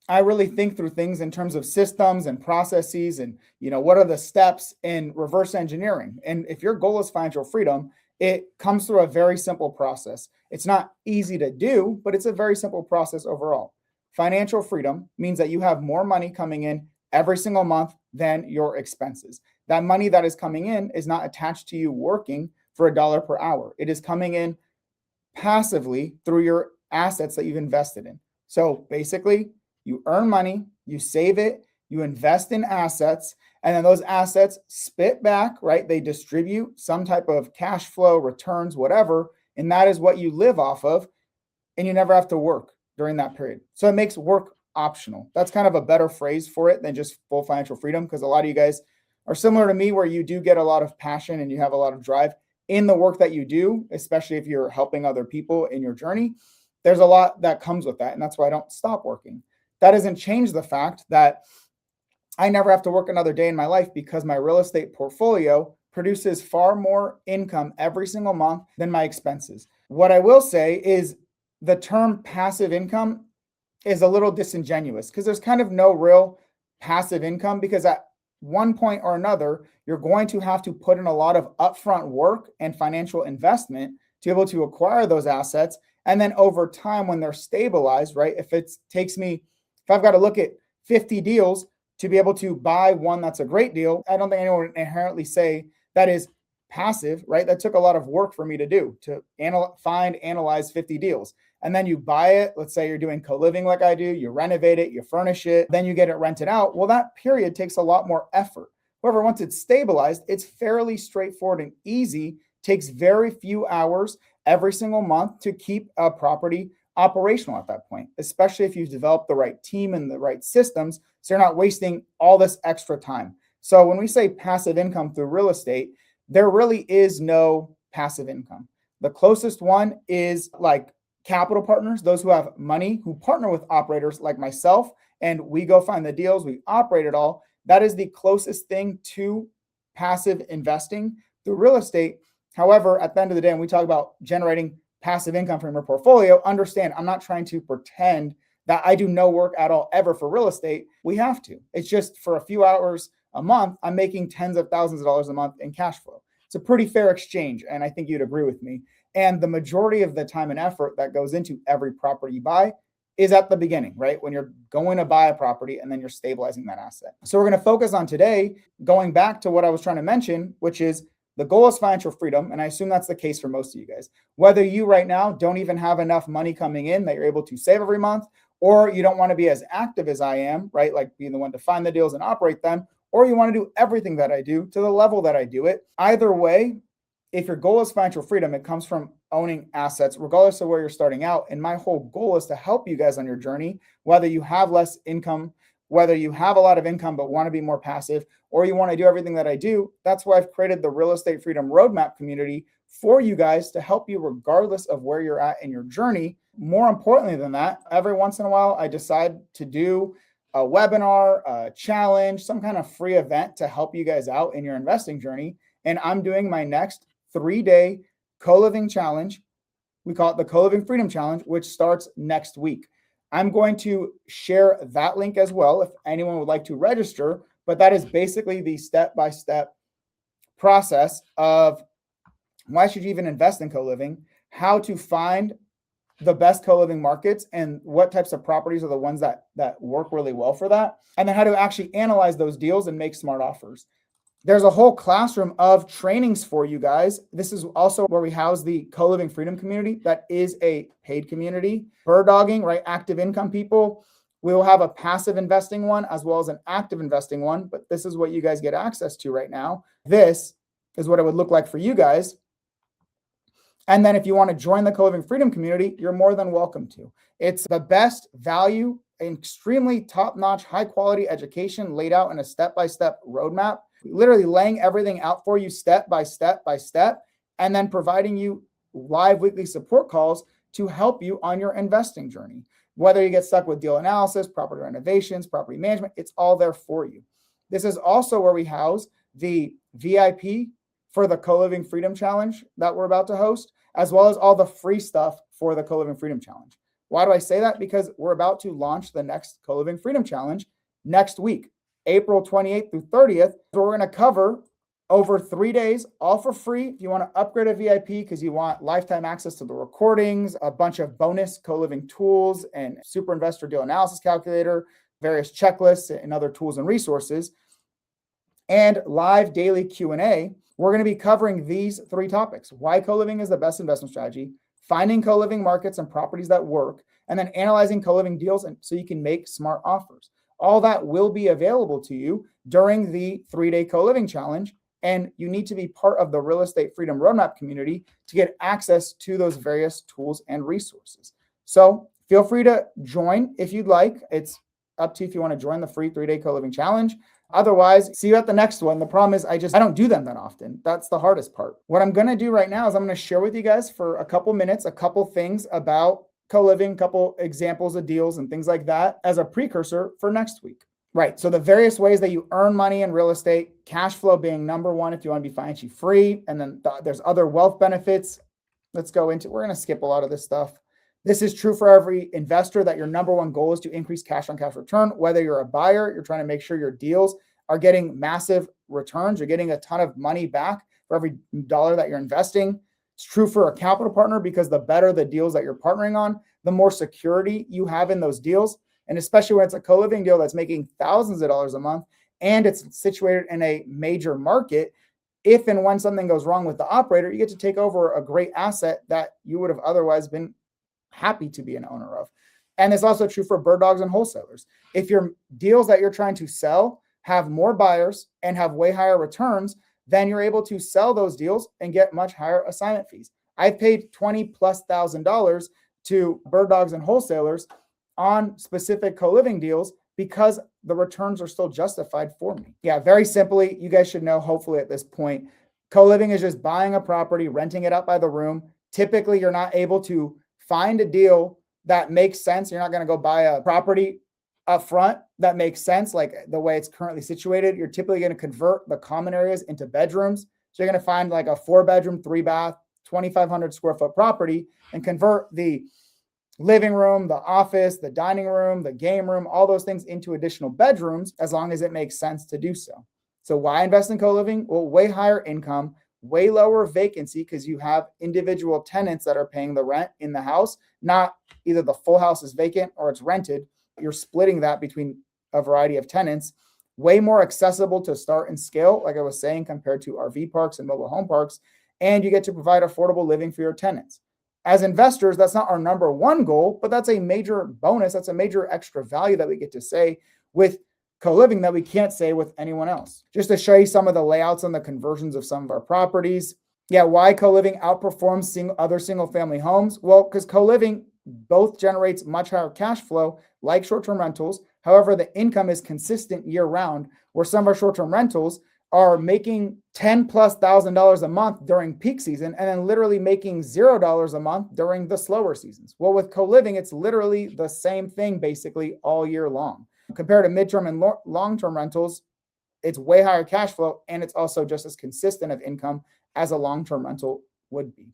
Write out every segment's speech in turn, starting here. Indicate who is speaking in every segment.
Speaker 1: I really think through things in terms of systems and processes and, what are the steps in reverse engineering. And if your goal is financial freedom, it comes through a very simple process. It's not easy to do, but it's a very simple process overall. Financial freedom means that you have more money coming in every single month than your expenses. That money that is coming in is not attached to you working for $1 per hour. It is coming in passively through your assets that you've invested in. So basically, you earn money, you save it, you invest in assets, and then those assets spit back, right? They distribute some type of cash flow, returns, whatever, and that is what you live off of, and you never have to work during that period. So it makes work optional. That's kind of a better phrase for it than just full financial freedom, because a lot of you guys are similar to me where you do get a lot of passion and you have a lot of drive in the work that you do, especially if you're helping other people in your journey. There's a lot that comes with that, and that's why I don't stop working. That doesn't change the fact that I never have to work another day in my life because my real estate portfolio produces far more income every single month than my expenses. What I will say is the term passive income is a little disingenuous because there's kind of no real passive income, because at one point or another, you're going to have to put in a lot of upfront work and financial investment to be able to acquire those assets. And then over time, when they're stabilized, right? If I've got to look at 50 deals to be able to buy one that's a great deal, I don't think anyone would inherently say that is passive, right? That took a lot of work for me to do, to analyze 50 deals. And then you buy it. Let's say you're doing co-living like I do, you renovate it, you furnish it, then you get it rented out. Well, that period takes a lot more effort. However, once it's stabilized, it's fairly straightforward and easy, takes very few hours every single month to keep a property operational at that point, especially if you've developed the right team and the right systems, so you're not wasting all this extra time. So when we say passive income through real estate, there really is no passive income. The closest one is like capital partners, those who have money, who partner with operators like myself, and we go find the deals, we operate it all. That is the closest thing to passive investing through real estate. However, at the end of the day, when we talk about generating passive income from your portfolio, understand I'm not trying to pretend that I do no work at all ever for real estate. We have to. It's just for a few hours a month, I'm making tens of thousands of dollars a month in cash flow. It's a pretty fair exchange, and I think you'd agree with me. And the majority of the time and effort that goes into every property you buy is at the beginning, right? When you're going to buy a property and then you're stabilizing that asset. So we're going to focus on today, going back to what I was trying to mention, which is the goal is financial freedom. And I assume that's the case for most of you guys. Whether you right now don't even have enough money coming in that you're able to save every month, or you don't want to be as active as I am, right? Like being the one to find the deals and operate them, or you want to do everything that I do to the level that I do it. Either way, if your goal is financial freedom, it comes from owning assets, regardless of where you're starting out. And my whole goal is to help you guys on your journey, whether you have less income, whether you have a lot of income but want to be more passive, or you want to do everything that I do. That's why I've created the Real Estate Freedom Roadmap community for you guys to help you regardless of where you're at in your journey. More importantly than that, every once in a while, I decide to do a webinar, a challenge, some kind of free event to help you guys out in your investing journey. And I'm doing my next 3-day co-living challenge. We call it the Co-Living Freedom Challenge, which starts next week. I'm going to share that link as well if anyone would like to register, but that is basically the step-by-step process of why should you even invest in co-living, how to find the best co-living markets and what types of properties are the ones that work really well for that, and then how to actually analyze those deals and make smart offers. There's a whole classroom of trainings for you guys. This is also where we house the Co-Living Freedom community. That is a paid community. Bird dogging, right? Active income people. We will have a passive investing one as well as an active investing one, but this is what you guys get access to right now. This is what it would look like for you guys. And then if you want to join the Co-Living Freedom community, you're more than welcome to. It's the best value, extremely top-notch, high-quality education laid out in a step-by-step roadmap, literally laying everything out for you step by step by step, and then providing you live weekly support calls to help you on your investing journey. Whether you get stuck with deal analysis, property renovations, property management, it's all there for you. This is also where we house the VIP for the Co-Living Freedom Challenge that we're about to host, as well as all the free stuff for the Co-Living Freedom Challenge. Why do I say that? Because we're about to launch the next CoLiving Freedom Challenge next week, April 28th through 30th. So we're going to cover over 3 days, all for free. If you want to upgrade a VIP because you want lifetime access to the recordings, a bunch of bonus CoLiving tools and super investor deal analysis calculator, various checklists and other tools and resources, and live daily Q&A, we're going to be covering these 3 topics: why CoLiving is the best investment strategy, finding CoLiving markets and properties that work, and then analyzing CoLiving deals so you can make smart offers. All that will be available to you during the 3-day CoLiving challenge. And you need to be part of the Real Estate Freedom Roadmap community to get access to those various tools and resources. So feel free to join if you'd like. It's up to you if you want to join the free 3-day CoLiving challenge. Otherwise, see you at the next one. The problem is I don't do them that often. That's the hardest part. What I'm going to do right now is I'm going to share with you guys for a couple minutes, a couple things about CoLiving, a couple examples of deals and things like that as a precursor for next week. Right. So the various ways that you earn money in real estate, cash flow being number one if you want to be financially free. And then there's other wealth benefits. We're going to skip a lot of this stuff. This is true for every investor, that your number one goal is to increase cash on cash return. Whether you're a buyer, you're trying to make sure your deals are getting massive returns. You're getting a ton of money back for every dollar that you're investing. It's true for a capital partner, because the better the deals that you're partnering on, the more security you have in those deals. And especially when it's a CoLiving deal that's making thousands of dollars a month and it's situated in a major market, if and when something goes wrong with the operator, you get to take over a great asset that you would have otherwise been happy to be an owner of. And it's also true for bird dogs and wholesalers. If your deals that you're trying to sell have more buyers and have way higher returns, then you're able to sell those deals and get much higher assignment fees. I've paid $20,000+ to bird dogs and wholesalers on specific CoLiving deals because the returns are still justified for me. Yeah, very simply, you guys should know, hopefully at this point, CoLiving is just buying a property, renting it out by the room. Typically, you're not able to find a deal that makes sense. You're not going to go buy a property up front that makes sense, like the way it's currently situated. You're typically going to convert the common areas into bedrooms. So you're going to find like a 4-bedroom, 3-bath, 2,500 square foot property and convert the living room, the office, the dining room, the game room, all those things into additional bedrooms, as long as it makes sense to do so. So why invest in CoLiving? Well, way higher income, way lower vacancy, because you have individual tenants that are paying the rent in the house, not either the full house is vacant or it's rented. You're splitting that between a variety of tenants. Way more accessible to start and scale, like I was saying, compared to RV parks and mobile home parks. And you get to provide affordable living for your tenants. As investors, that's not our number one goal, but that's a major bonus. That's a major extra value that we get to say with CoLiving that we can't say with anyone else. Just to show you some of the layouts and the conversions of some of our properties. Yeah, why CoLiving outperforms other single family homes? Well, because CoLiving both generates much higher cash flow like short-term rentals. However, the income is consistent year round, where some of our short-term rentals are making $10,000+ a month during peak season and then literally making $0 a month during the slower seasons. Well, with CoLiving, it's literally the same thing basically all year long. Compared to midterm and long-term rentals, it's way higher cash flow, and it's also just as consistent of income as a long-term rental would be.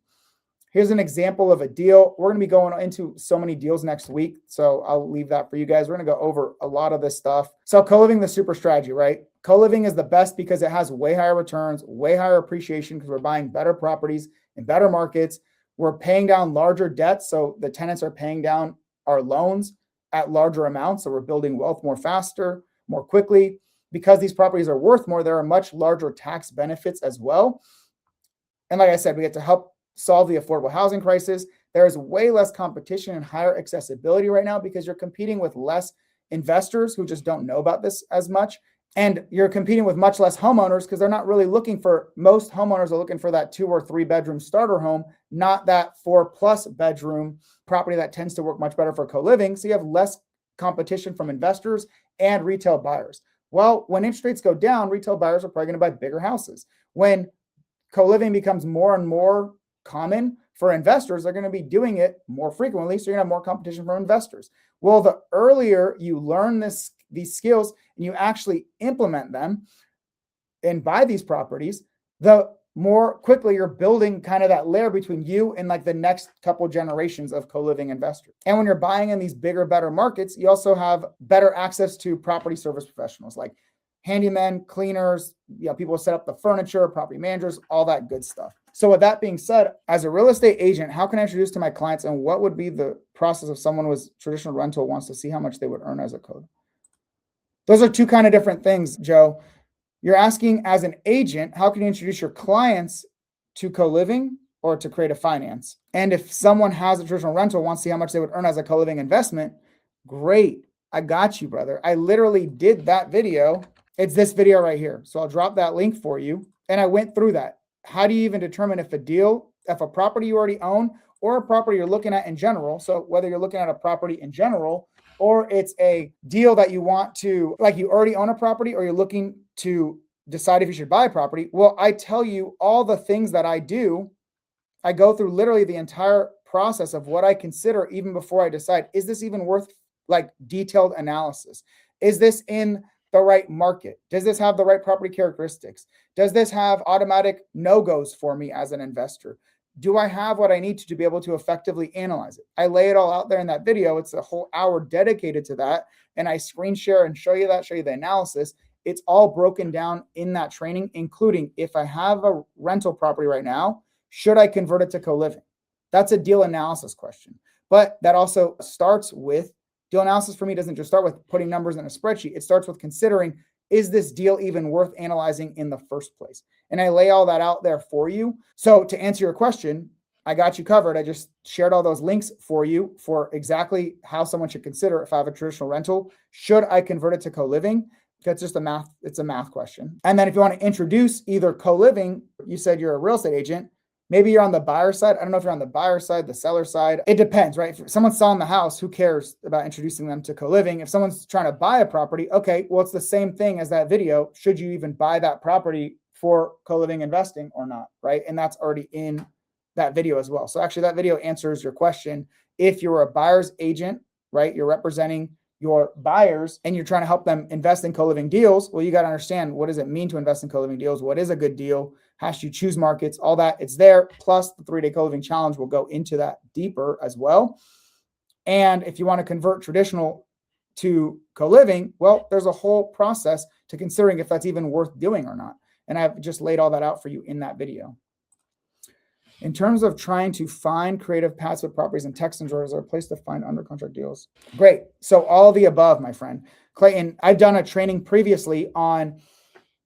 Speaker 1: Here's an example of a deal. We're going to be going into so many deals next week, so I'll leave that for you guys. We're going to go over a lot of this stuff. So CoLiving, the super strategy, right? CoLiving is the best because it has way higher returns, way higher appreciation, because we're buying better properties in better markets. We're paying down larger debts, so the tenants are paying down our loans at larger amounts, so we're building wealth more faster, more quickly. Because these properties are worth more, there are much larger tax benefits as well. And like I said, we get to help solve the affordable housing crisis. There is way less competition and higher accessibility right now because you're competing with less investors who just don't know about this as much. And you're competing with much less homeowners because they're not really looking for, most homeowners are looking for that 2 or 3 bedroom starter home, not that 4+ bedroom property that tends to work much better for CoLiving. So you have less competition from investors and retail buyers. Well, when interest rates go down, retail buyers are probably going to buy bigger houses. When CoLiving becomes more and more common for investors, they're going to be doing it more frequently, so you're going to have more competition from investors. Well, the earlier you learn these skills and you actually implement them and buy these properties, the more quickly you're building kind of that layer between you and like the next couple generations of co-living investors. And when you're buying in these bigger, better markets, you also have better access to property service professionals like handymen, cleaners, people who set up the furniture, property managers, all that good stuff. So with that being said, as a real estate agent, how can I introduce to my clients, and what would be the process if someone was traditional rental wants to see how much they would earn as a code? Those are two kind of different things, Joe. You're asking as an agent, how can you introduce your clients to co-living or to creative finance? And if someone has a traditional rental, wants to see how much they would earn as a co-living investment, great. I got you, brother. I literally did that video. It's this video right here. So I'll drop that link for you. And I went through that. How do you even determine if a property you already own or a property you're looking at in general? So whether you're looking at a property in general, or it's a deal that you want to, like you already own a property, or you're looking to decide if you should buy a property. Well, I tell you all the things that I do. I go through literally the entire process of what I consider even before I decide, is this even worth like detailed analysis? Is this in the right market? Does this have the right property characteristics? Does this have automatic no-goes for me as an investor? Do I have what I need to be able to effectively analyze it? I lay it all out there in that video. It's a whole hour dedicated to that. And I screen share and show you the analysis. It's all broken down in that training, including if I have a rental property right now, should I convert it to co-living? That's a deal analysis question. But that also starts with, deal analysis for me doesn't just start with putting numbers in a spreadsheet. It starts with considering, is this deal even worth analyzing in the first place? And I lay all that out there for you. So to answer your question, I got you covered. I just shared all those links for you for exactly how someone should consider if I have a traditional rental. Should I convert it to co-living? That's just it's a math question. And then if you want to introduce either co-living, you said you're a real estate agent, maybe you're on the buyer side. I don't know if you're on the buyer side, the seller side. It depends, right? If someone's selling the house, who cares about introducing them to co-living? If someone's trying to buy a property, okay, well, it's the same thing as that video. Should you even buy that property for co-living investing or not, right? And that's already in that video as well. So actually that video answers your question. If you're a buyer's agent, right, you're representing your buyers and you're trying to help them invest in co-living deals, well, you got to understand, what does it mean to invest in co-living deals? What is a good deal? How should you choose markets? All that, it's there. Plus the 3-day co-living challenge will go into that deeper as well. And if you want to convert traditional to co-living, well, there's a whole process to considering if that's even worth doing or not. And I've just laid all that out for you in that video. In terms of trying to find creative passive properties and text enjoyers, are a place to find under contract deals. Great. So all of the above, my friend. Clayton, I've done a training previously on,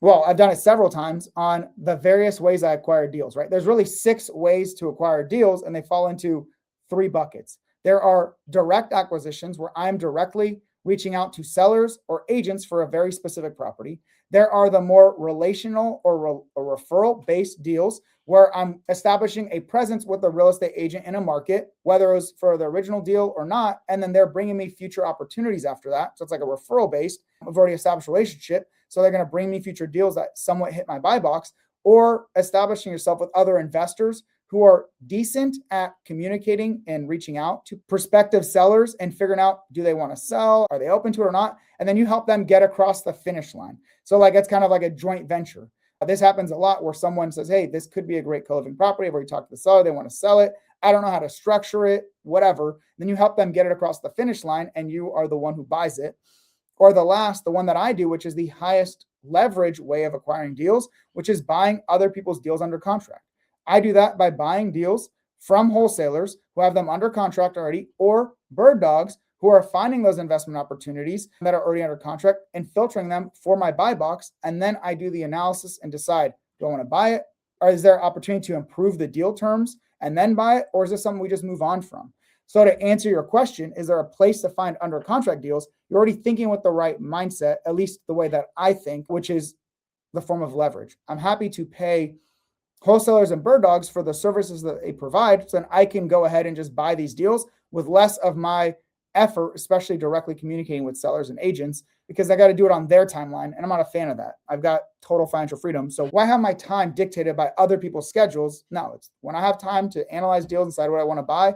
Speaker 1: well, I've done it several times on the various ways I acquire deals, right? There's really 6 ways to acquire deals, and they fall into 3 buckets. There are direct acquisitions where I'm directly reaching out to sellers or agents for a very specific property. There are the more relational or referral-based deals where I'm establishing a presence with a real estate agent in a market, whether it was for the original deal or not, and then they're bringing me future opportunities after that. So it's like a referral-based. I've already established a relationship, so they're going to bring me future deals that somewhat hit my buy box, or establishing yourself with other investors who are decent at communicating and reaching out to prospective sellers and figuring out, do they want to sell? Are they open to it or not? And then you help them get across the finish line. So like, it's kind of like a joint venture. This happens a lot where someone says, hey, this could be a great co-living property. I've already talked to the seller. They want to sell it. I don't know how to structure it, whatever. Then you help them get it across the finish line and you are the one who buys it. Or the one that I do, which is the highest leverage way of acquiring deals, which is buying other people's deals under contract. I do that by buying deals from wholesalers who have them under contract already, or bird dogs who are finding those investment opportunities that are already under contract and filtering them for my buy box. And then I do the analysis and decide, do I want to buy it? Or is there opportunity to improve the deal terms and then buy it? Or is this something we just move on from? So to answer your question, is there a place to find under contract deals? You're already thinking with the right mindset, at least the way that I think, which is the form of leverage. I'm happy to pay wholesalers and bird dogs for the services that they provide, so then I can go ahead and just buy these deals with less of my effort, especially directly communicating with sellers and agents, because I got to do it on their timeline. And I'm not a fan of that. I've got total financial freedom. So why have my time dictated by other people's schedules? No, it's when I have time to analyze deals and decide what I want to buy,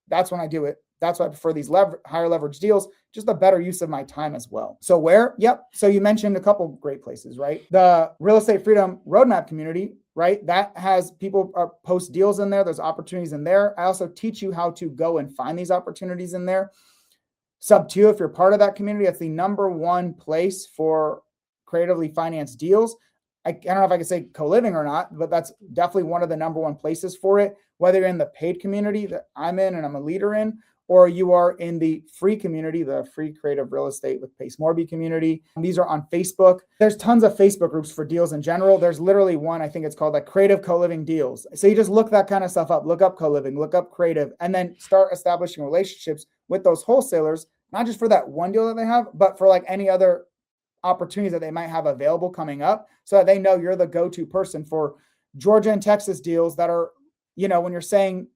Speaker 1: that's when I do it. That's why I prefer these higher leverage deals, just a better use of my time as well. So where? Yep. So you mentioned a couple great places, right? The Real Estate Freedom Roadmap community. right? That has people post deals in there. There's opportunities in there. I also teach you how to go and find these opportunities in there. Sub 2, if you're part of that community, that's the number one place for creatively financed deals. I don't know if I can say co-living or not, but that's definitely one of the number one places for it, whether you're in the paid community that I'm in and I'm a leader in, or you are in the free community, the free creative real estate with Pace Morby community. These are on Facebook. There's tons of Facebook groups for deals in general. There's literally one, I think it's called like Creative Co-Living Deals. So you just look that kind of stuff up, look up co-living, look up creative, and then start establishing relationships with those wholesalers, not just for that one deal that they have, but for like any other opportunities that they might have available coming up, so that they know you're the go-to person for Georgia and Texas deals that are, when you're saying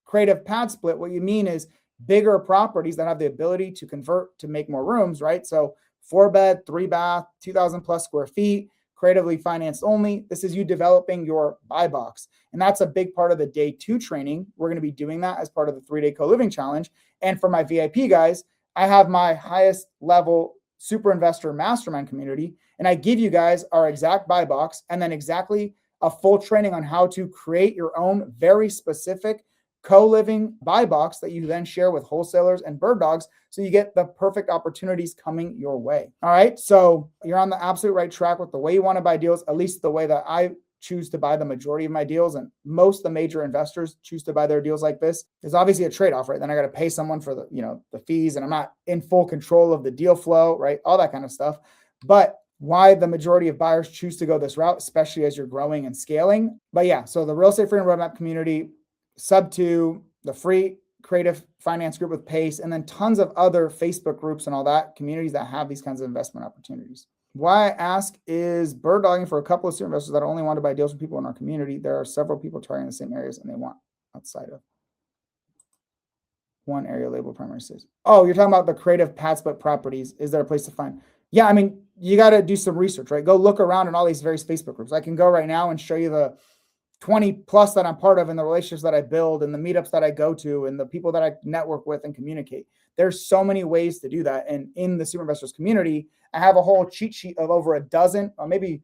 Speaker 1: creative pad split, what you mean is bigger properties that have the ability to convert to make more rooms, right? So 4-bed, 3-bath, 2,000 plus square feet, creatively financed only. This is you developing your buy box. And that's a big part of the day 2 training. We're going to be doing that as part of the 3-day co-living challenge. And for my VIP guys, I have my highest level super investor mastermind community. And I give you guys our exact buy box and then exactly a full training on how to create your own very specific co-living buy box that you then share with wholesalers and bird dogs, so you get the perfect opportunities coming your way. All right. So you're on the absolute right track with the way you want to buy deals, at least the way that I choose to buy the majority of my deals. And most of the major investors choose to buy their deals like this. There's obviously a trade-off, right? Then I got to pay someone for the fees, and I'm not in full control of the deal flow, right? All that kind of stuff. But why the majority of buyers choose to go this route, especially as you're growing and scaling. But yeah, so the Real Estate Freedom Roadmap community, Sub 2, the free creative finance group with Pace, and then tons of other Facebook groups and all that, communities that have these kinds of investment opportunities. Why I ask is bird dogging for a couple of super investors that only want to buy deals from people in our community. There are several people targeting the same areas and they want outside of one area labeled primary cities. Oh, you're talking about the creative pad split properties. Is there a place to find? Yeah, I mean, you got to do some research, right? Go look around in all these various Facebook groups. I can go right now and show you the 20 plus that I'm part of and the relationships that I build and the meetups that I go to and the people that I network with and communicate. There's so many ways to do that. And in the Super Investors community, I have a whole cheat sheet of over a dozen or maybe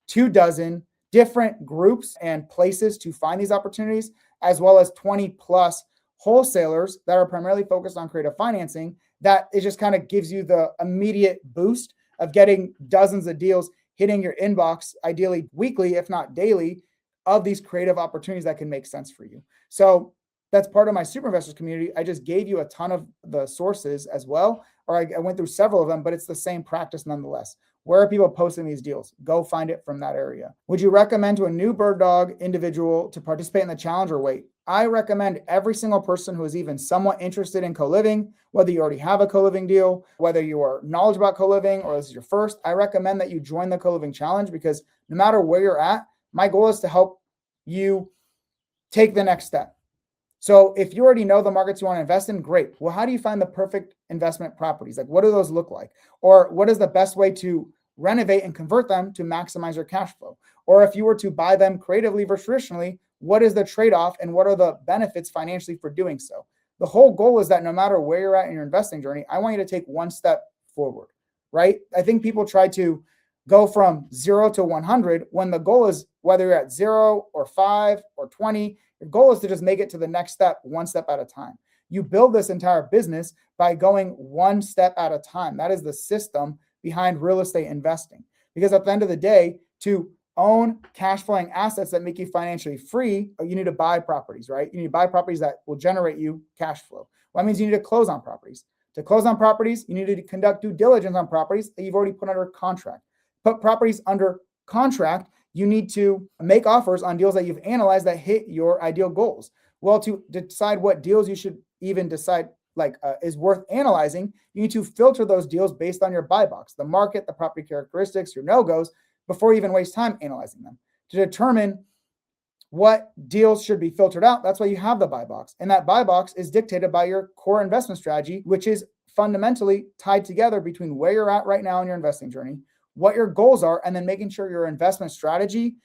Speaker 1: 24 different groups and places to find these opportunities, as well as 20 plus wholesalers that are primarily focused on creative financing. That it just kind of gives you the immediate boost of getting dozens of deals hitting your inbox, ideally weekly, if not daily, of these creative opportunities that can make sense for you. So that's part of my super investors community. I just gave you a ton of the sources as well, or I went through several of them, but it's the same practice nonetheless. Where are people posting these deals? Go find it from that area. Would you recommend to a new bird dog individual to participate in the challenge or wait? I recommend every single person who is even somewhat interested in co-living, whether you already have a co-living deal, whether you are knowledgeable about co-living or this is your first, I recommend that you join the co-living challenge, because no matter where you're at, my goal is to help you take the next step. So if you already know the markets you want to invest in, great. Well, how do you find the perfect investment properties? Like, what do those look like? Or what is the best way to renovate and convert them to maximize your cash flow? Or if you were to buy them creatively versus traditionally, what is the trade-off and what are the benefits financially for doing so? The whole goal is that no matter where you're at in your investing journey, I want you to take one step forward, right? I think people try to go from 0 to 100 when the goal is, whether you're at 0 or 5 or 20, your goal is to just make it to the next step, one step at a time. You build this entire business by going one step at a time. That is the system behind real estate investing. Because at the end of the day, to own cash flowing assets that make you financially free, you need to buy properties, right? You need to buy properties that will generate you cash flow. Well, that means you need to close on properties. To close on properties, you need to conduct due diligence on properties that you've already put under contract. Put properties under contract, you need to make offers on deals that you've analyzed that hit your ideal goals. Well, to decide what deals you should even decide is worth analyzing, you need to filter those deals based on your buy box, the market, the property characteristics, your no-goes, before you even waste time analyzing them. To determine what deals should be filtered out, that's why you have the buy box. And that buy box is dictated by your core investment strategy, which is fundamentally tied together between where you're at right now in your investing journey, what your goals are, and then making sure your investment strategy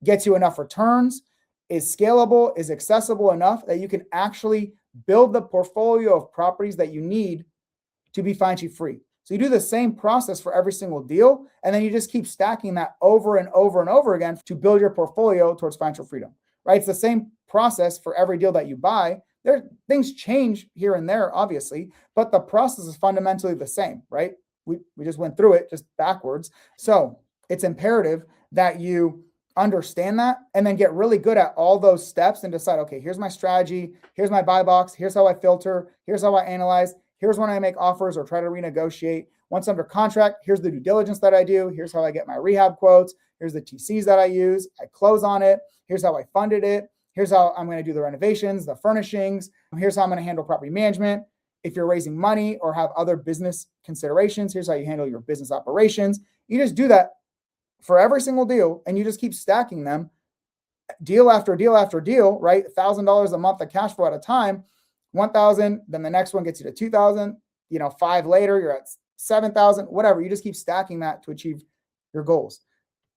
Speaker 1: gets you enough returns, is scalable, is accessible enough that you can actually build the portfolio of properties that you need to be financially free. So you do the same process for every single deal, and then you just keep stacking that over and over and over again to build your portfolio towards financial freedom, right? It's the same process for every deal that you buy. Things change here and there, obviously, but the process is fundamentally the same, right? We just went through it just backwards. So it's imperative that you understand that and then get really good at all those steps and decide, okay, here's my strategy, here's my buy box, here's how I filter, here's how I analyze, here's when I make offers or try to renegotiate. Once under contract, here's the due diligence that I do, here's how I get my rehab quotes, here's the TCs that I use, I close on it, here's how I funded it, here's how I'm going to do the renovations, the furnishings, here's how I'm going to handle property management. If you're raising money or have other business considerations, here's how you handle your business operations. You just do that for every single deal, and you just keep stacking them deal after deal after deal, right? $1,000 a month of cash flow at a time, 1,000, then the next one gets you to 2,000, 5 later, you're at 7,000, whatever. You just keep stacking that to achieve your goals.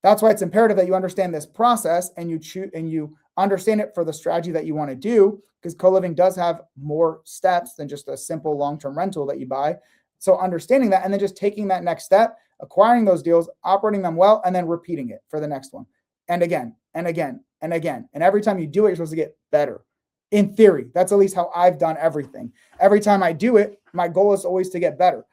Speaker 1: That's why it's imperative that you understand this process and you understand it for the strategy that you want to do, because co-living does have more steps than just a simple long-term rental that you buy. So understanding that and then just taking that next step, acquiring those deals, operating them well, and then repeating it for the next one. And again, and again, and again. And every time you do it, you're supposed to get better. In theory, that's at least how I've done everything. Every time I do it, my goal is always to get better,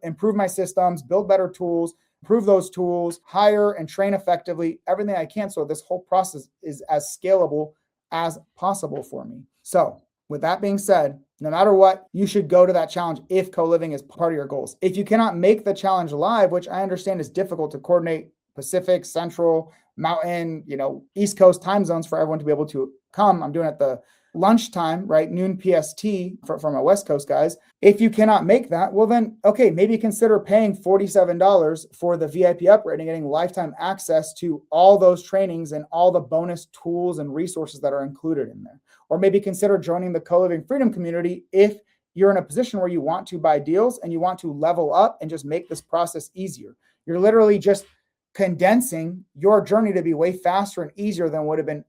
Speaker 1: improve my systems, build better tools, improve those tools, hire and train effectively, everything I can. So this whole process is as scalable as possible for me. So with that being said, no matter what, you should go to that challenge if co-living is part of your goals. If you cannot make the challenge live, which I understand is difficult to coordinate Pacific, Central, Mountain, East Coast time zones for everyone to be able to come. I'm doing it at the lunchtime, right? Noon PST for my West Coast guys. If you cannot make that, well then, okay, maybe consider paying $47 for the VIP upgrade and getting lifetime access to all those trainings and all the bonus tools and resources that are included in there. Or maybe consider joining the Co-Living Freedom community if you're in a position where you want to buy deals and you want to level up and just make this process easier. You're literally just condensing your journey to be way faster and easier than would have been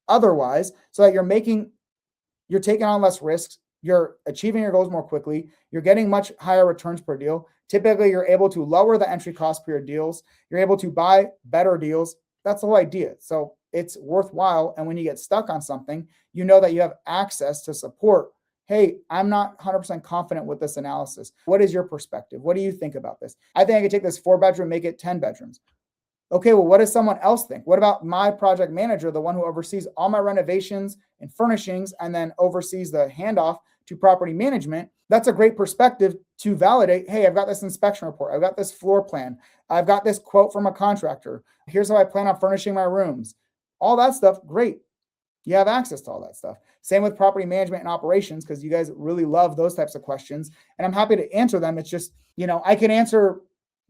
Speaker 1: otherwise, so that you're taking on less risks, you're achieving your goals more quickly, you're getting much higher returns per deal. Typically, you're able to lower the entry cost per your deals, you're able to buy better deals. That's the whole idea. So it's worthwhile. And when you get stuck on something, you know that you have access to support. Hey, I'm not 100% confident with this analysis. What is your perspective? What do you think about this? I think I could take this 4-bedroom, make it 10 bedrooms. Okay, well, what does someone else think? What about my project manager, the one who oversees all my renovations and furnishings and then oversees the handoff to property management? That's a great perspective to validate, hey, I've got this inspection report. I've got this floor plan. I've got this quote from a contractor. Here's how I plan on furnishing my rooms. All that stuff, great. You have access to all that stuff. Same with property management and operations, because you guys really love those types of questions. And I'm happy to answer them. It's just, I can answer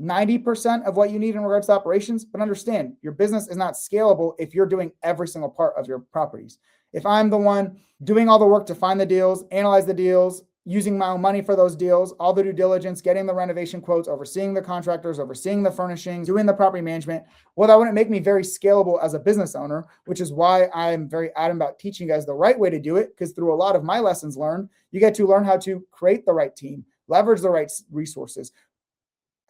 Speaker 1: 90% of what you need in regards to operations, but understand your business is not scalable if you're doing every single part of your properties. If I'm the one doing all the work to find the deals, analyze the deals, using my own money for those deals, all the due diligence, getting the renovation quotes, overseeing the contractors, overseeing the furnishings, doing the property management, well, that wouldn't make me very scalable as a business owner, which is why I'm very adamant about teaching you guys the right way to do it, because through a lot of my lessons learned, you get to learn how to create the right team, leverage the right resources,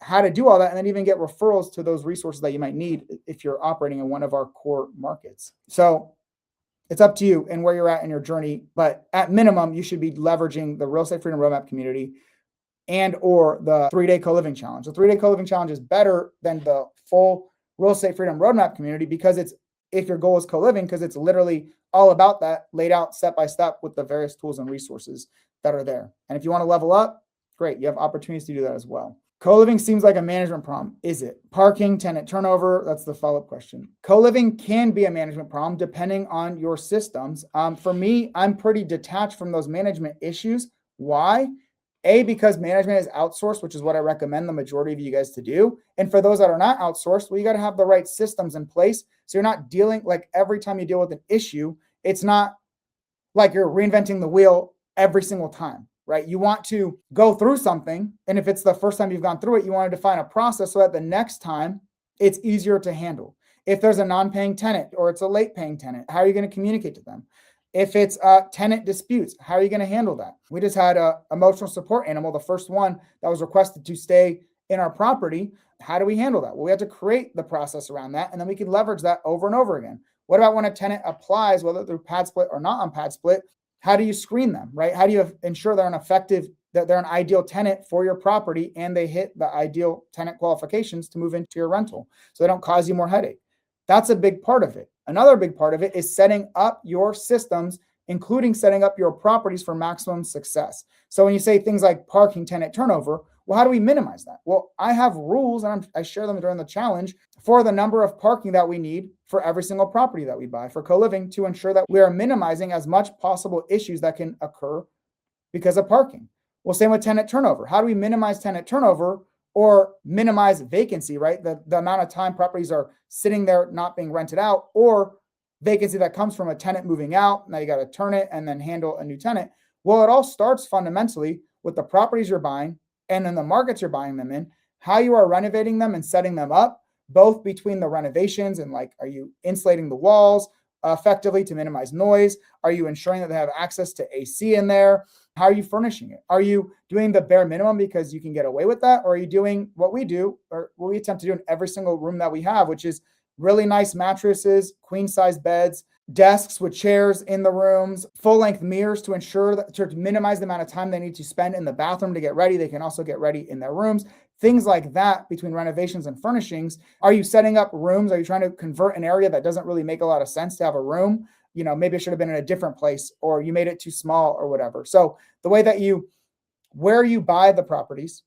Speaker 1: how to do all that, and then even get referrals to those resources that you might need if you're operating in one of our core markets. So it's up to you and where you're at in your journey, but at minimum, you should be leveraging the Real Estate Freedom Roadmap community and or the 3-day co-living challenge. The 3-day co-living challenge is better than the full Real Estate Freedom Roadmap community, because if your goal is co-living, because it's literally all about that, laid out step by step with the various tools and resources that are there. And if you want to level up, great, you have opportunities to do that as well. Co-living seems like a management problem. Is it? Parking, tenant turnover, that's the follow-up question. Co-living can be a management problem depending on your systems. For me, I'm pretty detached from those management issues. Why? Because management is outsourced, which is what I recommend the majority of you guys to do. And for those that are not outsourced, well, you got to have the right systems in place. So you're not dealing, like every time you deal with an issue, it's not like you're reinventing the wheel every single time. Right? You want to go through something, and if it's the first time you've gone through it, you want to define a process so that the next time it's easier to handle. If there's a non-paying tenant or it's a late paying tenant, how are you going to communicate to them? If it's tenant disputes, how are you going to handle that? We just had a emotional support animal, the first one that was requested to stay in our property. How do we handle that? Well, we have to create the process around that, and then we can leverage that over and over again. What about when a tenant applies, whether through pad split or not on pad split? How do you screen them, right? How do you ensure that they're an ideal tenant for your property and they hit the ideal tenant qualifications to move into your rental so they don't cause you more headache? That's a big part of it. Another big part of it is setting up your systems, including setting up your properties for maximum success. So when you say things like parking, tenant turnover, well, how do we minimize that? Well, I have rules, and I share them during the challenge for the number of parking that we need for every single property that we buy for co-living to ensure that we are minimizing as much possible issues that can occur because of parking. Well, same with tenant turnover. How do we minimize tenant turnover or minimize vacancy, right? The amount of time properties are sitting there not being rented out, or vacancy that comes from a tenant moving out. Now you got to turn it and then handle a new tenant. Well, it all starts fundamentally with the properties you're buying and then the markets you're buying them in, how you are renovating them and setting them up, both between the renovations and like, are you insulating the walls effectively to minimize noise? Are you ensuring that they have access to AC in there? How are you furnishing it? Are you doing the bare minimum because you can get away with that? Or are you doing what we do, or what we attempt to do in every single room that we have, which is really nice mattresses, queen size beds, desks with chairs in the rooms, full length mirrors to ensure that to minimize the amount of time they need to spend in the bathroom to get ready. They can also get ready in their rooms. Things like that between renovations and furnishings. Are you setting up rooms? Are you trying to convert an area that doesn't really make a lot of sense to have a room? Maybe it should have been in a different place, or you made it too small or whatever. So the way that where you buy the properties,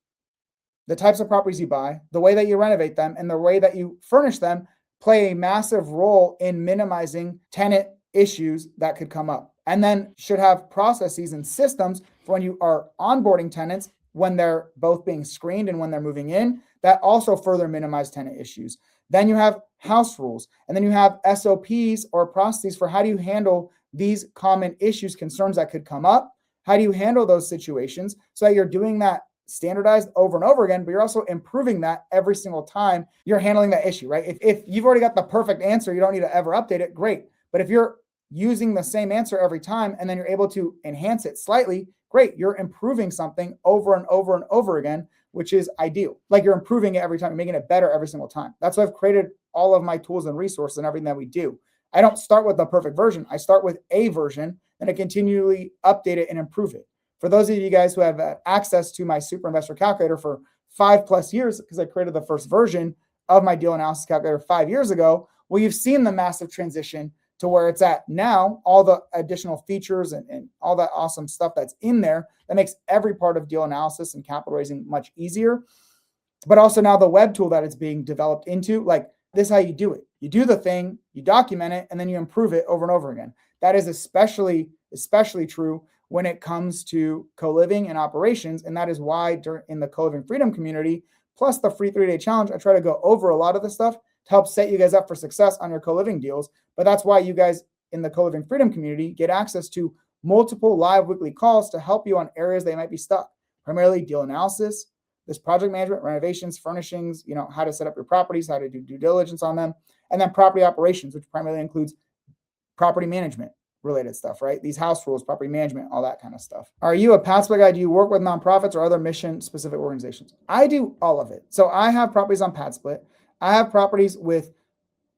Speaker 1: the types of properties you buy, the way that you renovate them, and the way that you furnish them play a massive role in minimizing tenant issues that could come up. And then should have processes and systems for when you are onboarding tenants, when they're both being screened and when they're moving in, that also further minimize tenant issues. Then you have house rules, and then you have SOPs or processes for how do you handle these common issues, concerns that could come up. How do you handle those situations so that you're doing that standardized over and over again, but you're also improving that every single time you're handling that issue, right? If you've already got the perfect answer, you don't need to ever update it, great. But if you're using the same answer every time and then you're able to enhance it slightly, great. You're improving something over and over and over again, which is ideal. Like you're improving it every time, you're making it better every single time. That's why I've created all of my tools and resources and everything that we do. I don't start with the perfect version. I start with a version and I continually update it and improve it. For those of you guys who have access to my Super Investor Calculator for 5+ years, because I created the first version of my deal analysis calculator 5 years ago, well, you've seen the massive transition to where it's at now, all the additional features and all that awesome stuff that's in there that makes every part of deal analysis and capital raising much easier. But also now the web tool that it's being developed into, like this is how you do it. You do the thing, you document it, and then you improve it over and over again. That is especially true when it comes to co-living and operations. And that is why in the Co-Living Freedom community, plus the free 3-day challenge, I try to go over a lot of this stuff to help set you guys up for success on your co-living deals. But that's why you guys in the Co-Living Freedom community get access to multiple live weekly calls to help you on areas they might be stuck, primarily deal analysis, this project management, renovations, furnishings, how to set up your properties, how to do due diligence on them, and then property operations, which primarily includes property management related stuff, right? These house rules, property management, all that kind of stuff. Are you a pad split guy? Do you work with nonprofits or other mission specific organizations? I do all of it. So I have properties on pad split. I have properties with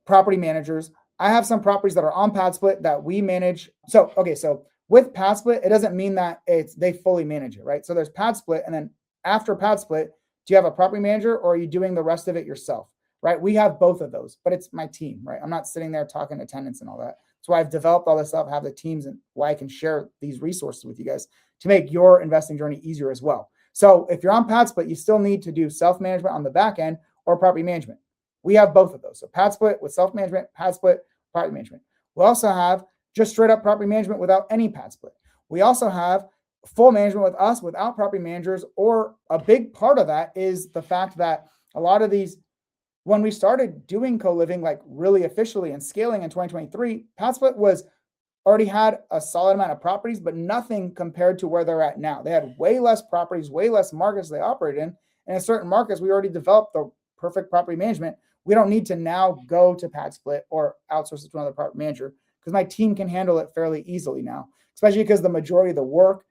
Speaker 1: property managers. I have some properties that are on pad split that we manage. So with pad split, it doesn't mean that they fully manage it, right? So there's pad split, and then after pad split, do you have a property manager or are you doing the rest of it yourself, right? We have both of those, but it's my team, right? I'm not sitting there talking to tenants and all that. That's why I've developed all this stuff, have the teams, and why I can share these resources with you guys to make your investing journey easier as well. So if you're on pad split, you still need to do self-management on the back end or property management. We have both of those. So pad split with self-management, pad split, property management. We also have just straight up property management without any pad split. We also have full management with us without property managers, or a big part of that is the fact that a lot of these, when we started doing co-living like really officially and scaling in 2023, pad split already had a solid amount of properties, but nothing compared to where they're at now. They had way less properties, way less markets they operate in. And in certain markets, we already developed the perfect property management. We don't need to now go to pad split or outsource it to another property manager because my team can handle it fairly easily now, especially because the majority of the work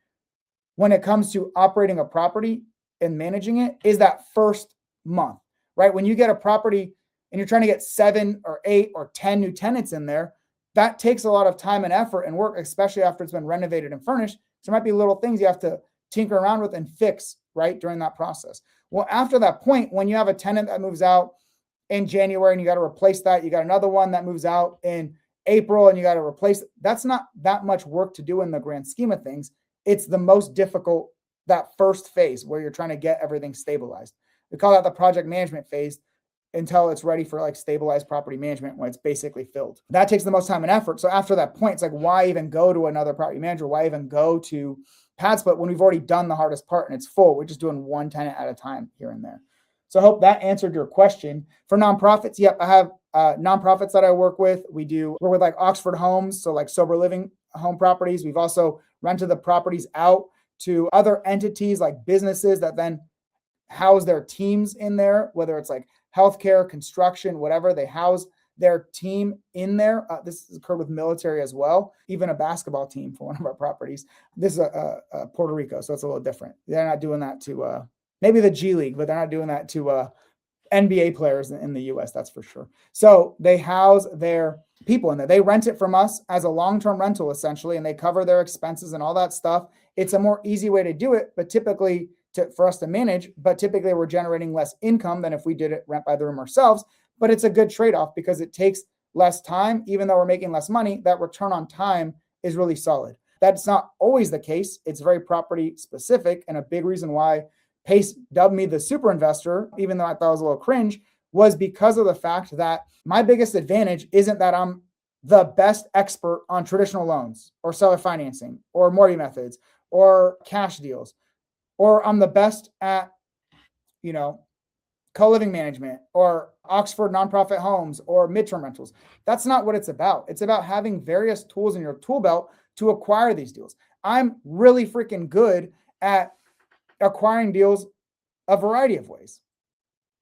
Speaker 1: when it comes to operating a property and managing it is that first month, right? When you get a property and you're trying to get 7 or 8 or 10 new tenants in there, that takes a lot of time and effort and work, especially after it's been renovated and furnished. So there might be little things you have to tinker around with and fix, right, during that process. Well, after that point, when you have a tenant that moves out in January and you got to replace that, you got another one that moves out in April and you got to replace it. That's not that much work to do in the grand scheme of things. It's the most difficult, that first phase where you're trying to get everything stabilized. We call that the project management phase until it's ready for like stabilized property management when it's basically filled. That takes the most time and effort. So after that point, it's like, why even go to another property manager? Why even go to pad split when we've already done the hardest part and it's full? We're just doing one tenant at a time here and there. So I hope that answered your question. For nonprofits, yep, I have nonprofits that I work with. We're with like Oxford Homes, so like sober living home properties. We've also rented the properties out to other entities like businesses that then house their teams in there, whether it's like healthcare, construction, whatever, they house their team in there. This has occurred with military as well, even a basketball team for one of our properties. This is Puerto Rico, so it's a little different. They're not doing that to maybe the G League, but they're not doing that to NBA players in the US, that's for sure. So they house their people in there. They rent it from us as a long-term rental, essentially, and they cover their expenses and all that stuff. It's a more easy way to do it, but typically for us to manage, but typically we're generating less income than if we did it rent by the room ourselves. But it's a good trade-off because it takes less time. Even though we're making less money, that return on time is really solid. That's not always the case. It's very property specific, and a big reason why Pace dubbed me the super investor, even though I thought it was a little cringe, was because of the fact that my biggest advantage isn't that I'm the best expert on traditional loans or seller financing or mortgage methods or cash deals, or I'm the best at, co-living management or Oxford nonprofit homes or midterm rentals. That's not what it's about. It's about having various tools in your tool belt to acquire these deals. I'm really freaking good at acquiring deals a variety of ways.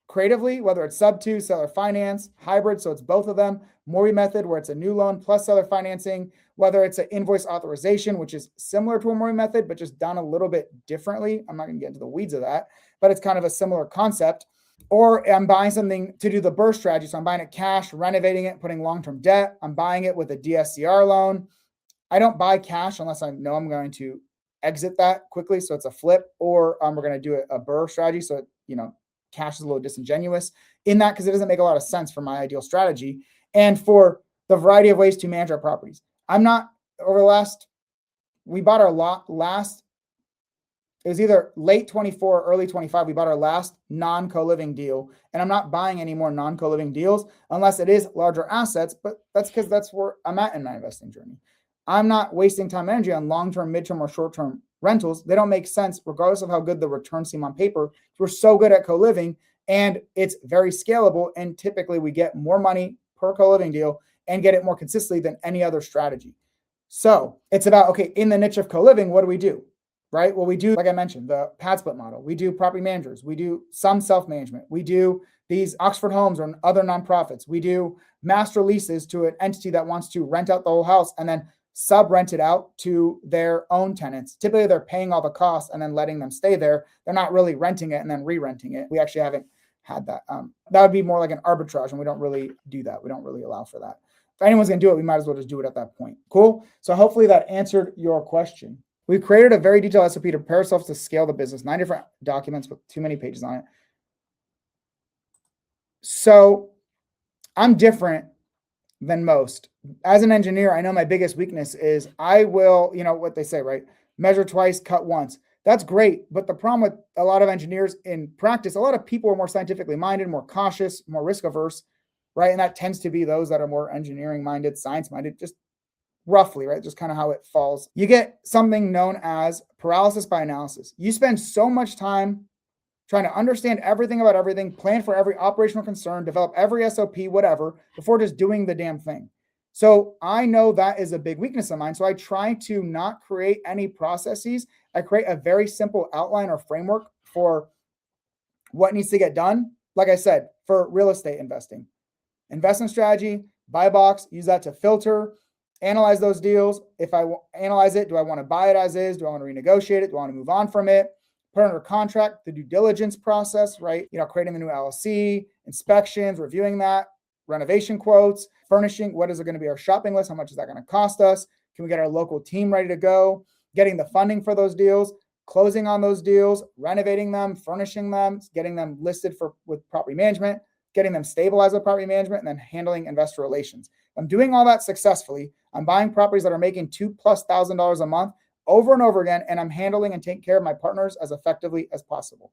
Speaker 1: Creatively, whether it's sub-2, seller finance, hybrid, so it's both of them, mortgage method, where it's a new loan plus seller financing, whether it's an invoice authorization, which is similar to a mortgage method, but just done a little bit differently. I'm not going to get into the weeds of that, but it's kind of a similar concept. Or I'm buying something to do the burst strategy. So I'm buying it cash, renovating it, putting long-term debt. I'm buying it with a DSCR loan. I don't buy cash unless I know I'm going to exit that quickly. So it's a flip, or we're going to do a BRRRR strategy. So, cash is a little disingenuous in that because it doesn't make a lot of sense for my ideal strategy and for the variety of ways to manage our properties. We bought our last, it was either late 24 or early 25. We bought our last non-co-living deal, and I'm not buying any more non-co-living deals unless it is larger assets, but that's because that's where I'm at in my investing journey. I'm not wasting time and energy on long-term, midterm, or short-term rentals. They don't make sense regardless of how good the returns seem on paper. We're so good at co-living and it's very scalable. And typically we get more money per co-living deal and get it more consistently than any other strategy. So it's about, okay, in the niche of co-living, what do we do? Right? Well, we do, like I mentioned, the pad split model. We do property managers. We do some self-management. We do these Oxford Homes or other nonprofits. We do master leases to an entity that wants to rent out the whole house and then sub-rent it out to their own tenants. Typically, they're paying all the costs and then letting them stay there. They're not really renting it and then re-renting it. We actually haven't had that. That would be more like an arbitrage, and we don't really do that. We don't really allow for that. If anyone's going to do it, we might as well just do it at that point. Cool? So hopefully that answered your question. We've created a very detailed SOP to prepare ourselves to scale the business. 9 different documents with too many pages on it. So I'm different than most. As an engineer, I know my biggest weakness is I will, what they say, right? Measure twice, cut once. That's great. But the problem with a lot of engineers in practice, a lot of people are more scientifically minded, more cautious, more risk averse, right? And that tends to be those that are more engineering minded, science minded, just roughly, right? Just kind of how it falls. You get something known as paralysis by analysis. You spend so much time trying to understand everything about everything, plan for every operational concern, develop every SOP, whatever, before just doing the damn thing. So I know that is a big weakness of mine. So I try to not create any processes. I create a very simple outline or framework for what needs to get done. Like I said, for real estate investing, investment strategy, buy box, use that to filter. analyze those deals. If I analyze it, do I want to buy it as is? Do I want to renegotiate it? Do I want to move on from it? Put under contract, the due diligence process, right? Creating the new LLC, inspections, reviewing that, renovation quotes, furnishing. What is it going to be our shopping list? How much is that going to cost us? Can we get our local team ready to go? Getting the funding for those deals, closing on those deals, renovating them, furnishing them, getting them listed with property management, getting them stabilized with property management, and then handling investor relations. I'm doing all that successfully. I'm buying properties that are making $2,000+ a month over and over again, and I'm handling and taking care of my partners as effectively as possible.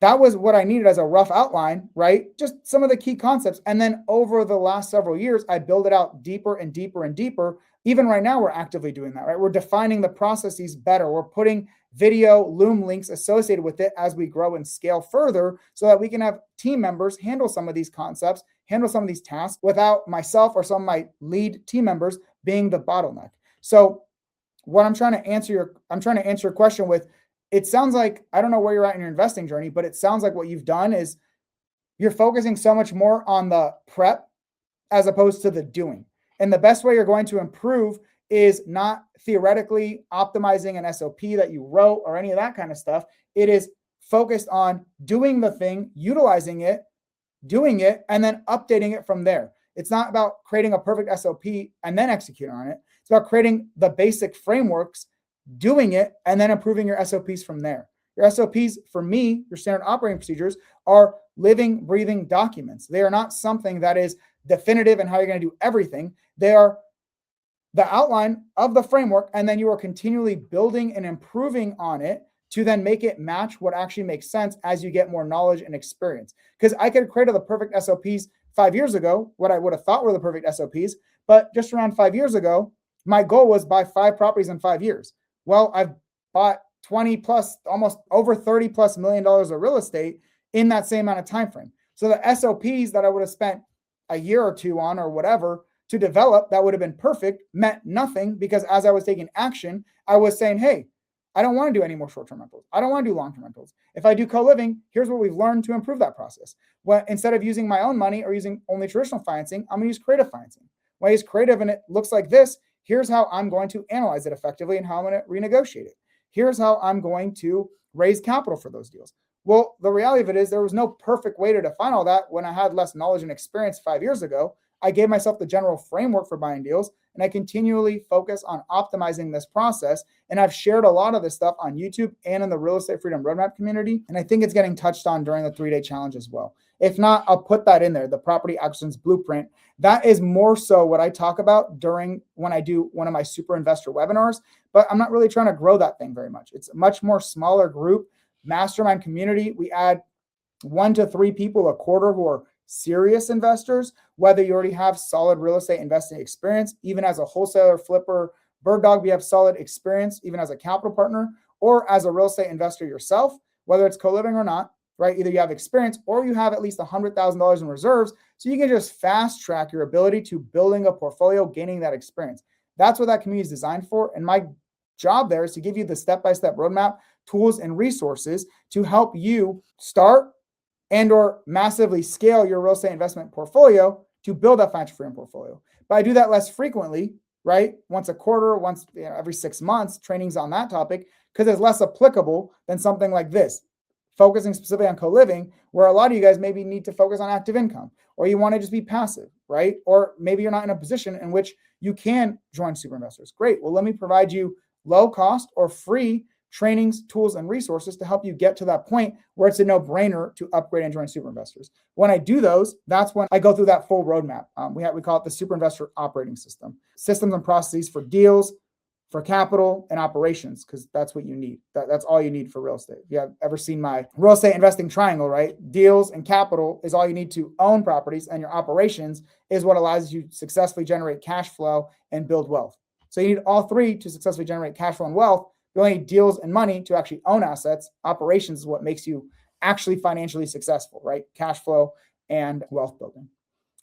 Speaker 1: That was what I needed as a rough outline, right? Just some of the key concepts. And then over the last several years, I build it out deeper and deeper and deeper. Even right now, we're actively doing that, right? We're defining the processes better. We're putting video Loom links associated with it as we grow and scale further so that we can have team members handle some of these concepts, handle some of these tasks without myself or some of my lead team members being the bottleneck. So what I'm trying to answer your question with, it sounds like, I don't know where you're at in your investing journey, but it sounds like what you've done is you're focusing so much more on the prep as opposed to the doing. And the best way you're going to improve is not theoretically optimizing an SOP that you wrote or any of that kind of stuff. It is focused on doing the thing, utilizing it, doing it, and then updating it from there. It's not about creating a perfect SOP and then executing on it. It's about creating the basic frameworks, doing it, and then improving your SOPs from there. Your SOPs, for me, your standard operating procedures, are living, breathing documents. They are not something that is definitive in how you're going to do everything. They are the outline of the framework, and then you are continually building and improving on it to then make it match what actually makes sense as you get more knowledge and experience. Because I could have created the perfect SOPs 5 years ago, what I would have thought were the perfect SOPs, but just around 5 years ago, my goal was buy 5 properties in 5 years. Well, I've bought 20 plus, almost over $30+ million of real estate in that same amount of time frame. So the SOPs that I would have spent a year or two on or whatever to develop that would have been perfect meant nothing, because as I was taking action, I was saying, hey, I don't want to do any more short-term rentals. I don't want to do long-term rentals. If I do co-living, here's what we've learned to improve that process. Well, instead of using my own money or using only traditional financing, I'm going to use creative financing. When I use creative and it looks like this, here's how I'm going to analyze it effectively and how I'm going to renegotiate it. Here's how I'm going to raise capital for those deals. Well, the reality of it is there was no perfect way to define all that when I had less knowledge and experience 5 years ago. I gave myself the general framework for buying deals, and I continually focus on optimizing this process. And I've shared a lot of this stuff on YouTube and in the Real Estate Freedom Roadmap community. And I think it's getting touched on during the 3-day challenge as well. If not, I'll put that in there, the property acquisitions blueprint. That is more so what I talk about when I do one of my super investor webinars, but I'm not really trying to grow that thing very much. It's a much more smaller group, mastermind community. We add 1 to 3 people a quarter who are serious investors, whether you already have solid real estate investing experience, even as a wholesaler, flipper, bird dog, we have solid experience, even as a capital partner, or as a real estate investor yourself, whether it's co-living or not, right? Either you have experience or you have at least $100,000 in reserves, so you can just fast track your ability to building a portfolio, gaining that experience. That's what that community is designed for. And my job there is to give you the step-by-step roadmap, tools, and resources to help you start and or massively scale your real estate investment portfolio to build that financial freedom portfolio. But I do that less frequently, right? Once a quarter, every 6 months, trainings on that topic, because it's less applicable than something like this, focusing specifically on co-living, where a lot of you guys maybe need to focus on active income, or you want to just be passive, right? Or maybe you're not in a position in which you can join super investors. Great. Well, let me provide you low cost or free trainings, tools, and resources to help you get to that point where it's a no-brainer to upgrade and join super investors. When I do those, that's when I go through that full roadmap. We call it the super investor operating system, systems and processes for deals, for capital, and operations, because that's what you need. That's all you need for real estate. If you have ever seen my real estate investing triangle, right? Deals and capital is all you need to own properties, and your operations is what allows you to successfully generate cash flow and build wealth. So you need all three to successfully generate cash flow and wealth. You only need deals and money to actually own assets. Operations is what makes you actually financially successful, right? Cash flow and wealth building.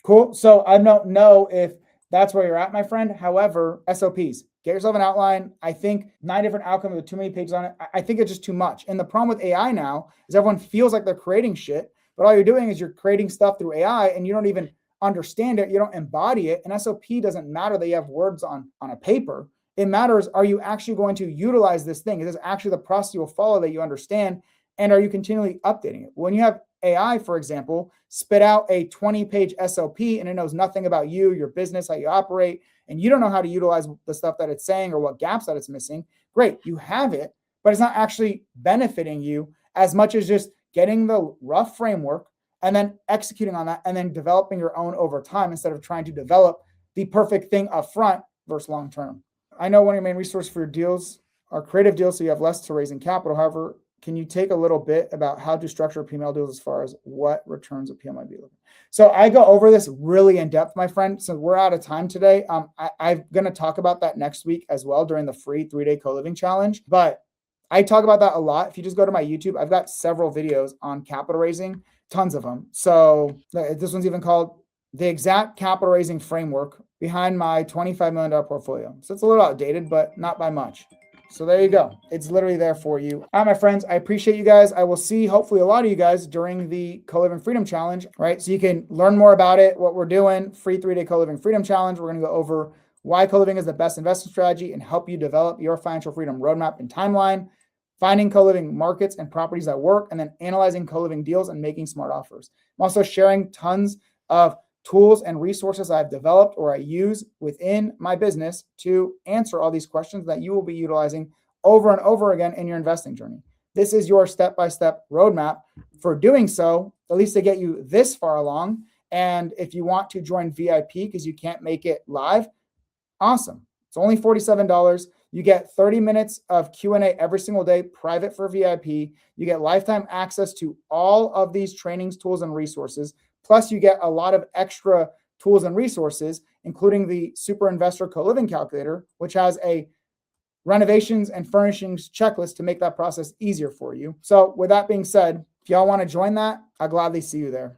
Speaker 1: Cool. So I don't know if that's where you're at, my friend. However, SOPs, get yourself an outline. I think 9 different outcomes with too many pages on it. I think it's just too much. And the problem with AI now is everyone feels like they're creating shit, but all you're doing is you're creating stuff through AI and you don't even understand it, you don't embody it. An SOP doesn't matter that you have words on a paper. It matters, are you actually going to utilize this thing? Is this actually the process you will follow that you understand? And are you continually updating it? When you have AI, for example, spit out a 20-page SOP and it knows nothing about you, your business, how you operate, and you don't know how to utilize the stuff that it's saying or what gaps that it's missing, great, you have it, but it's not actually benefiting you as much as just getting the rough framework and then executing on that and then developing your own over time instead of trying to develop the perfect thing up front versus long term. I know one of your main resources for your deals are creative deals, so you have less to raise in capital. However, can you take a little bit about how to structure PML deals as far as what returns a PML might be looking? So I go over this really in depth, my friend. So we're out of time today. I'm going to talk about that next week as well during the free 3-day co-living challenge. But I talk about that a lot. If you just go to my YouTube, I've got several videos on capital raising, tons of them. So this one's even called The Exact Capital Raising Framework Behind My $25 Million Portfolio. So it's a little outdated, but not by much. So there you go. It's literally there for you. All right, my friends, I appreciate you guys. I will see hopefully a lot of you guys during the Co-Living Freedom Challenge, right? So you can learn more about it, what we're doing, free 3-day Co-Living Freedom Challenge. We're going to go over why co-living is the best investment strategy and help you develop your financial freedom roadmap and timeline, finding co-living markets and properties that work, and then analyzing co-living deals and making smart offers. I'm also sharing tons of tools and resources I've developed or I use within my business to answer all these questions that you will be utilizing over and over again in your investing journey. This is your step-by-step roadmap for doing so, at least to get you this far along. And if you want to join VIP because you can't make it live, awesome. It's only $47. You get 30 minutes of Q&A every single day, private for VIP. You get lifetime access to all of these trainings, tools, and resources. Plus, you get a lot of extra tools and resources, including the Super Investor Co-Living Calculator, which has a renovations and furnishings checklist to make that process easier for you. So with that being said, if y'all want to join that, I'll gladly see you there.